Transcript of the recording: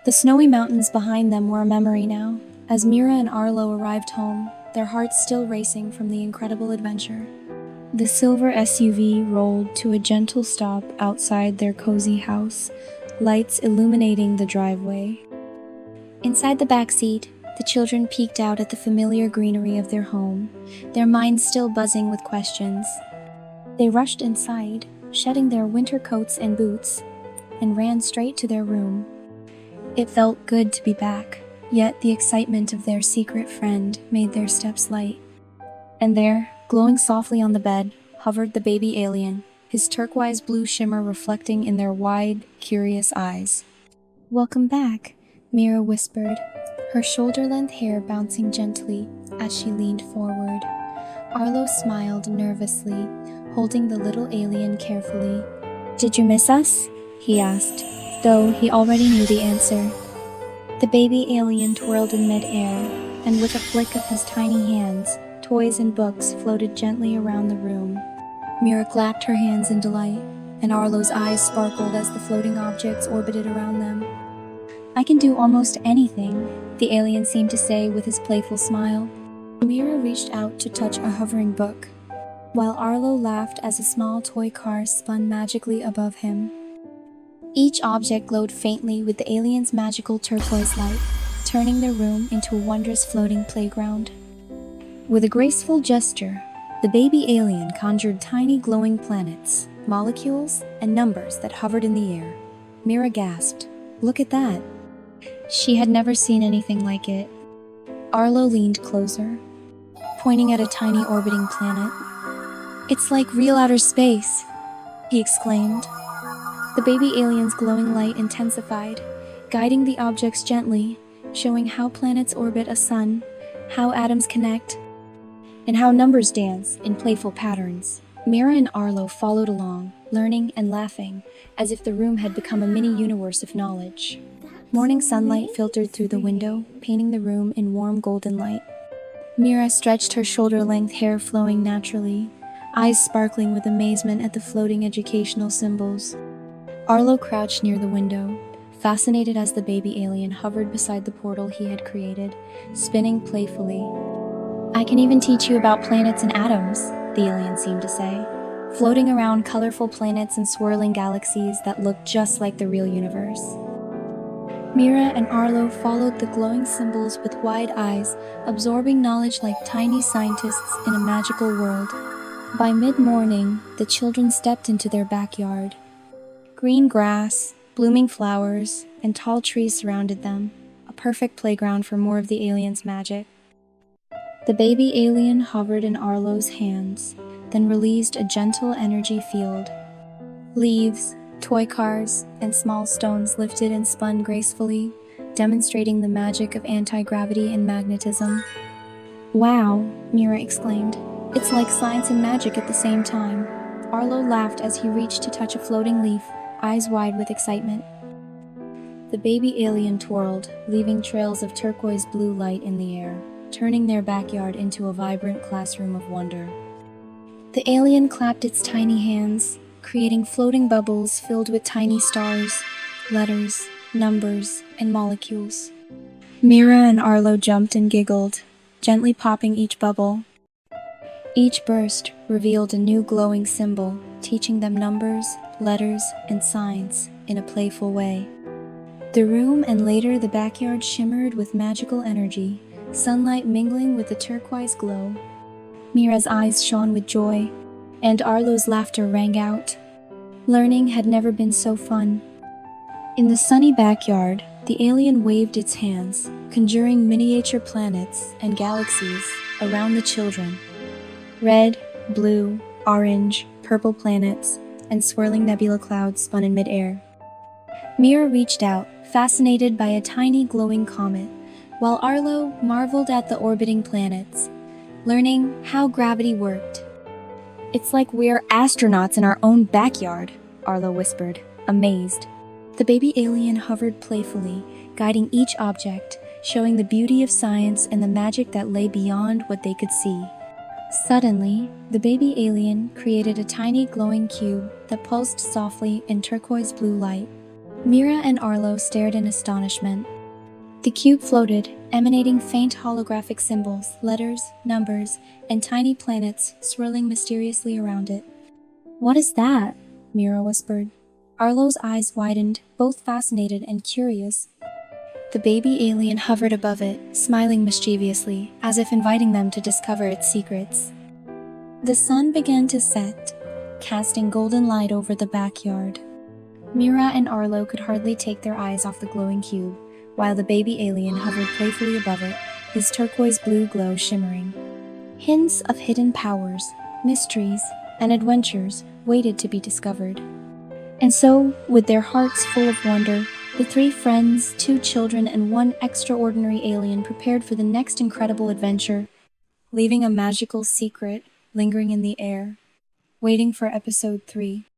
The snowy mountains behind them were a memory now. As Mira and Arlo arrived home, their hearts still racing from the incredible adventure. The silver SUV rolled to a gentle stop outside their cozy house, lights illuminating the driveway. Inside the back seat, the children peeked out at the familiar greenery of their home, their minds still buzzing with questions. They rushed inside, shedding their winter coats and boots, and ran straight to their room. It felt good to be back, yet the excitement of their secret friend made their steps light. And there, glowing softly on the bed, hovered the baby alien, his turquoise blue shimmer reflecting in their wide, curious eyes. "Welcome back," Mira whispered, her shoulder-length hair bouncing gently as she leaned forward. Arlo smiled nervously, holding the little alien carefully. "Did you miss us?" he asked, though he already knew the answer. The baby alien twirled in mid-air, and with a flick of his tiny hands, toys and books floated gently around the room. Mira clapped her hands in delight, and Arlo's eyes sparkled as the floating objects orbited around them. "I can do almost anything," the alien seemed to say with his playful smile. Mira reached out to touch a hovering book, while Arlo laughed as a small toy car spun magically above him. Each object glowed faintly with the alien's magical turquoise light, turning their room into a wondrous floating playground. With a graceful gesture, the baby alien conjured tiny glowing planets, molecules, and numbers that hovered in the air. Mira gasped, "Look at that!" She had never seen anything like it. Arlo leaned closer, pointing at a tiny orbiting planet. "It's like real outer space," he exclaimed. The baby alien's glowing light intensified, guiding the objects gently, showing how planets orbit a sun, how atoms connect, and how numbers dance in playful patterns. Mira and Arlo followed along, learning and laughing, as if the room had become a mini-universe of knowledge. Morning sunlight filtered through the window, painting the room in warm golden light. Mira stretched her shoulder-length hair flowing naturally, eyes sparkling with amazement at the floating educational symbols. Arlo crouched near the window, fascinated as the baby alien hovered beside the portal he had created, spinning playfully. "I can even teach you about planets and atoms," the alien seemed to say, floating around colorful planets and swirling galaxies that looked just like the real universe. Mira and Arlo followed the glowing symbols with wide eyes, absorbing knowledge like tiny scientists in a magical world. By mid-morning, the children stepped into their backyard. Green grass, blooming flowers, and tall trees surrounded them, a perfect playground for more of the alien's magic. The baby alien hovered in Arlo's hands, then released a gentle energy field. Leaves, toy cars, and small stones lifted and spun gracefully, demonstrating the magic of anti-gravity and magnetism. "Wow," Mira exclaimed. "It's like science and magic at the same time." Arlo laughed as he reached to touch a floating leaf, eyes wide with excitement. The baby alien twirled, leaving trails of turquoise blue light in the air, turning their backyard into a vibrant classroom of wonder. The alien clapped its tiny hands, creating floating bubbles filled with tiny stars, letters, numbers, and molecules. Mira and Arlo jumped and giggled, gently popping each bubble. Each burst revealed a new glowing symbol, teaching them numbers, letters, and signs in a playful way. The room and later the backyard shimmered with magical energy, sunlight mingling with the turquoise glow. Mira's eyes shone with joy, and Arlo's laughter rang out. Learning had never been so fun. In the sunny backyard, the alien waved its hands, conjuring miniature planets and galaxies around the children. Red, blue, orange, purple planets, and swirling nebula clouds spun in midair. Mira reached out, fascinated by a tiny glowing comet, while Arlo marveled at the orbiting planets, learning how gravity worked. "It's like we're astronauts in our own backyard," Arlo whispered, amazed. The baby alien hovered playfully, guiding each object, showing the beauty of science and the magic that lay beyond what they could see. Suddenly, the baby alien created a tiny glowing cube that pulsed softly in turquoise blue light. Mira and Arlo stared in astonishment. The cube floated, emanating faint holographic symbols, letters, numbers, and tiny planets swirling mysteriously around it. "What is that?" Mira whispered. Arlo's eyes widened, both fascinated and curious. The baby alien hovered above it, smiling mischievously, as if inviting them to discover its secrets. The sun began to set, casting golden light over the backyard. Mira and Arlo could hardly take their eyes off the glowing cube, while the baby alien hovered playfully above it, his turquoise blue glow shimmering. Hints of hidden powers, mysteries, and adventures waited to be discovered. And so, with their hearts full of wonder, the three friends, two children, and one extraordinary alien prepared for the next incredible adventure, leaving a magical secret lingering in the air, waiting for episode 3.